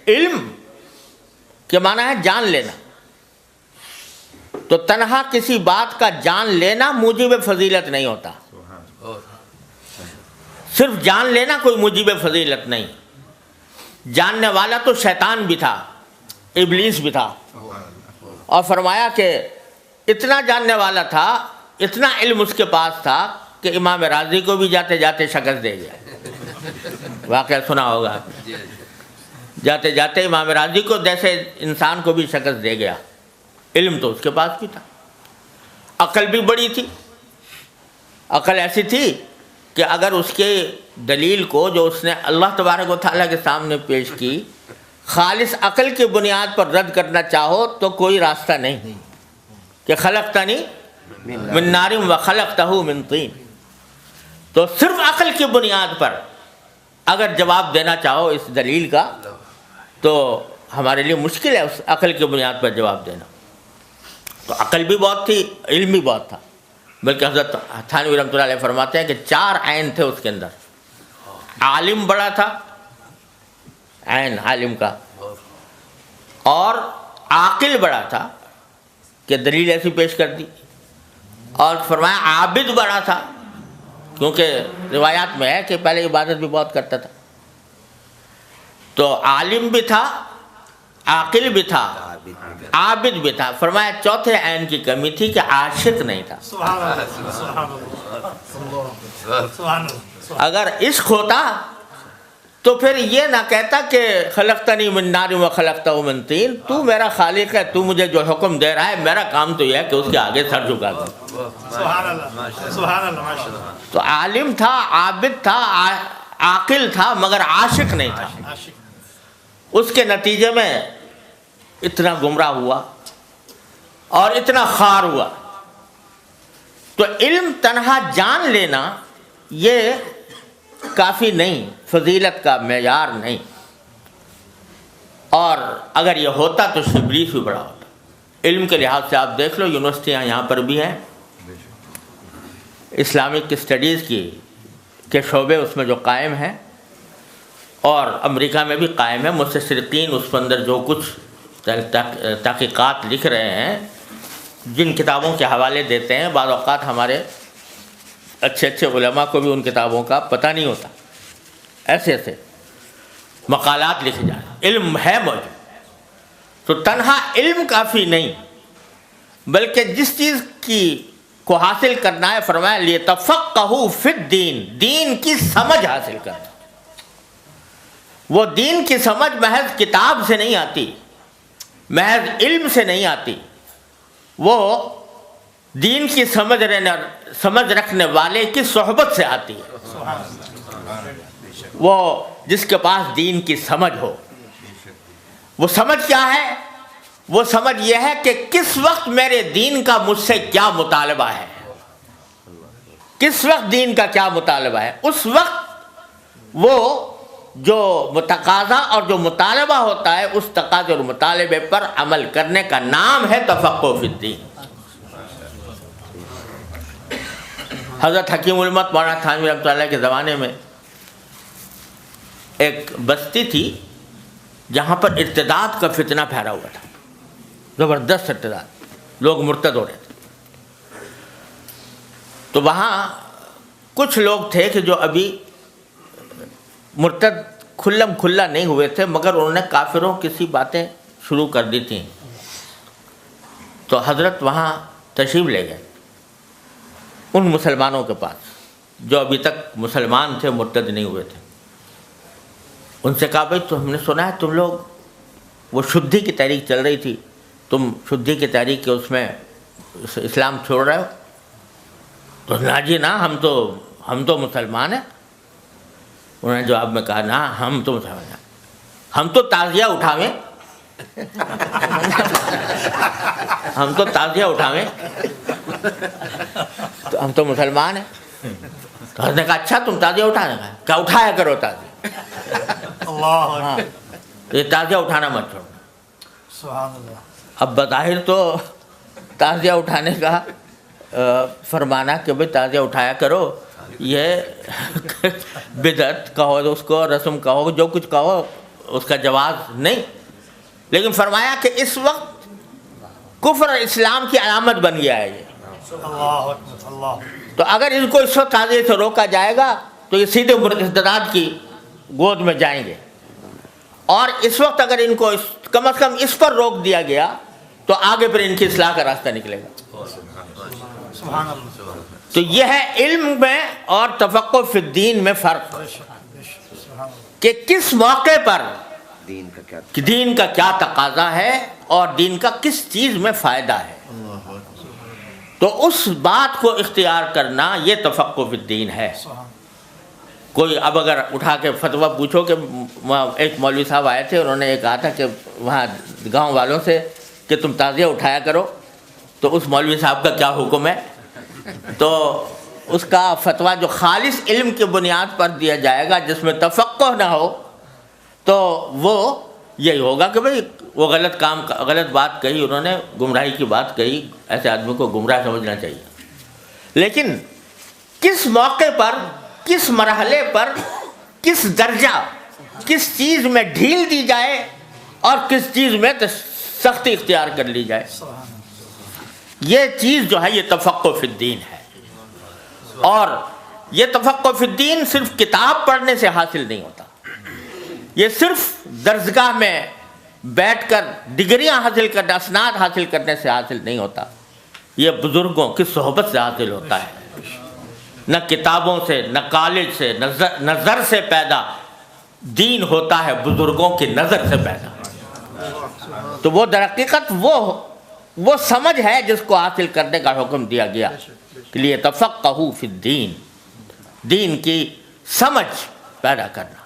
علم کے معنی ہے جان لینا، تو تنہا کسی بات کا جان لینا موجب فضیلت نہیں ہوتا، صرف جان لینا کوئی موجب فضیلت نہیں۔ جاننے والا تو شیطان بھی تھا، ابلیس بھی تھا، اور فرمایا کہ اتنا جاننے والا تھا، اتنا علم اس کے پاس تھا کہ امام راضی کو بھی جاتے جاتے شکست دے گیا۔ واقعہ سنا ہوگا آپ نے، جاتے جاتے امام راضی کو جیسے انسان کو بھی شکست دے گیا۔ علم تو اس کے پاس بھی تھا، عقل بھی بڑی تھی، عقل ایسی تھی کہ اگر اس کے دلیل کو جو اس نے اللہ تبارک و تعالیٰ کے سامنے پیش کی خالص عقل کی بنیاد پر رد کرنا چاہو تو کوئی راستہ نہیں، کہ خلقتنی من نار و خلقتہ من طین، تو صرف عقل کی بنیاد پر اگر جواب دینا چاہو اس دلیل کا تو ہمارے لیے مشکل ہے اس عقل کی بنیاد پر جواب دینا۔ تو عقل بھی بہت تھی، علم بھی بہت تھا، بلکہ حضرت تھانوی رحمۃ اللہ علیہ فرماتے ہیں کہ 4 عین تھے اس کے اندر۔ عالم بڑا تھا، عین عالم کا، اور عاقل بڑا تھا کہ دلیل ایسی پیش کر دی، اور فرمایا عابد بڑا تھا، کیونکہ روایات میں ہے کہ پہلے عبادت بھی بہت کرتا تھا۔ تو عالم بھی تھا، عاقل بھی تھا، عابد بھی تھا۔ فرمایا چوتھے عین کی کمی تھی کہ عاشق نہیں تھا۔ اگر عشق ہوتا تو پھر یہ نہ کہتا کہ خلقتنی من نار و خلقتہ من طین، تو میرا خالق ہے، تو مجھے جو حکم دے رہا ہے، میرا کام تو یہ ہے کہ اس کے آگے سر جھکا دوں۔ تو عالم تھا، عابد تھا، عاقل تھا، مگر عاشق نہیں تھا۔ اس کے نتیجے میں اتنا گمراہ ہوا اور اتنا خوار ہوا۔ تو علم تنہا جان لینا یہ کافی نہیں، فضیلت کا معیار نہیں، اور اگر یہ ہوتا تو شبریف بھی بڑا ہوتا۔ علم کے لحاظ سے آپ دیکھ لو، یونیورسٹیاں یہاں پر بھی ہیں، اسلامک اسٹڈیز کے شعبے اس میں جو قائم ہیں، اور امریکہ میں بھی قائم ہے۔ مستشرقین اس کے اندر جو کچھ تحقیقات لکھ رہے ہیں، جن کتابوں کے حوالے دیتے ہیں، بعض اوقات ہمارے اچھے اچھے علماء کو بھی ان کتابوں کا پتہ نہیں ہوتا، ایسے ایسے مقالات لکھے جائیں۔ علم ہے موجود، تو تنہا علم کافی نہیں، بلکہ جس چیز کو حاصل کرنا ہے، فرمایا لیتفقہوا فی الدین، دین کی سمجھ حاصل کرنا۔ وہ دین کی سمجھ محض کتاب سے نہیں آتی، محض علم سے نہیں آتی، وہ دین کی سمجھ رکھنے والے کی صحبت سے آتی ہے۔ وہ جس کے پاس دین کی سمجھ ہو، وہ سمجھ کیا ہے؟ وہ سمجھ یہ ہے کہ کس وقت میرے دین کا مجھ سے کیا مطالبہ ہے، کس وقت دین کا کیا مطالبہ ہے۔ اس وقت وہ جو تقاضا اور جو مطالبہ ہوتا ہے، اس تقاضے اور مطالبے پر عمل کرنے کا نام ہے تفقہ فی الدین۔ حضرت حکیم الامت مولانا تھانوی رحمۃ اللہ کے زمانے میں ایک بستی تھی جہاں پر ارتداد کا فتنہ پھیلا ہوا تھا، زبردست ارتداد، لوگ مرتد ہو رہے تھے۔ تو وہاں کچھ لوگ تھے کہ جو ابھی مرتد کھلم کھلا نہیں ہوئے تھے، مگر انہوں نے کافروں کسی باتیں شروع کر دی تھیں۔ تو حضرت وہاں تشریف لے گئے ان مسلمانوں کے پاس جو ابھی تک مسلمان تھے، مرتد نہیں ہوئے تھے۔ ان سے کہا بھائی تو ہم نے سنا ہے تم لوگ، وہ شدھی کی تحریک چل رہی تھی، تم شدھی کی تحریک کے اس میں اسلام چھوڑ رہے ہو؟ تو نا جی نا، ہم تو مسلمان ہیں۔ انہوں نے جواب میں کہا نا، ہم تو مسلمان ہیں، ہم تو تعزیہ اٹھاویں، ہم تو تعزیہ اٹھاویں، تو ہم تو مسلمان ہیں۔ تو حضرت نے کہا اچھا تم تعزیہ اٹھانے کا، کیا اٹھایا کرو تعزیہ، ہاں یہ تعزیہ اٹھانا مت چھوڑنا۔ سبحان اللہ۔ اب بظاہر تو تعزیہ اٹھانے کا فرمانا کہ بھئی تعزیہ اٹھایا کرو، یہ بدعت کہو اس کو، رسم کہو، جو کچھ کہو، اس کا جواز نہیں، لیکن فرمایا کہ اس وقت کفر اور اسلام کی علامت بن گیا ہے یہ، تو اگر ان کو اس وقت تعزیے سے روکا جائے گا تو یہ سیدھے ارتداد کی گود میں جائیں گے، اور اس وقت اگر ان کو کم از کم اس پر روک دیا گیا تو آگے پھر ان کی اصلاح کا راستہ نکلے گا۔ تو یہ ہے علم میں اور تفقہ فی الدین میں فرق، کہ کس موقع پر دین کا کیا تقاضا ہے اور دین کا کس چیز میں فائدہ ہے، تو اس بات کو اختیار کرنا یہ تفقہ فی الدین ہے۔ کوئی اب اگر اٹھا کے فتویٰ پوچھو کہ ایک مولوی صاحب آئے تھے، انہوں نے یہ کہا تھا کہ وہاں گاؤں والوں سے کہ تم تعزیہ اٹھایا کرو، تو اس مولوی صاحب کا کیا حکم ہے؟ تو اس کا فتویٰ جو خالص علم کی بنیاد پر دیا جائے گا، جس میں تفقہ نہ ہو، تو وہ یہی ہوگا کہ بھئی وہ غلط بات کہی، انہوں نے گمراہی کی بات کہی، ایسے آدمی کو گمراہ سمجھنا چاہیے۔ لیکن کس موقع پر، کس مرحلے پر، کس درجہ، کس چیز میں ڈھیل دی جائے اور کس چیز میں سختی اختیار کر لی جائے، یہ چیز جو ہے یہ تفقہ فی الدین ہے۔ اور یہ تفقہ فی الدین صرف کتاب پڑھنے سے حاصل نہیں ہوتا، یہ صرف درسگاہ میں بیٹھ کر ڈگریاں حاصل کرنے، اسناد حاصل کرنے سے حاصل نہیں ہوتا، یہ بزرگوں کی صحبت سے حاصل ہوتا ہے۔ نہ کتابوں سے، نہ کالج سے، نظر سے پیدا دین ہوتا ہے، بزرگوں کی نظر سے پیدا۔ تو وہ در حقیقت وہ سمجھ ہے جس کو حاصل کرنے کا حکم دیا گیا، کہ لیے تفقہوا فی الدین، دین کی سمجھ پیدا کرنا۔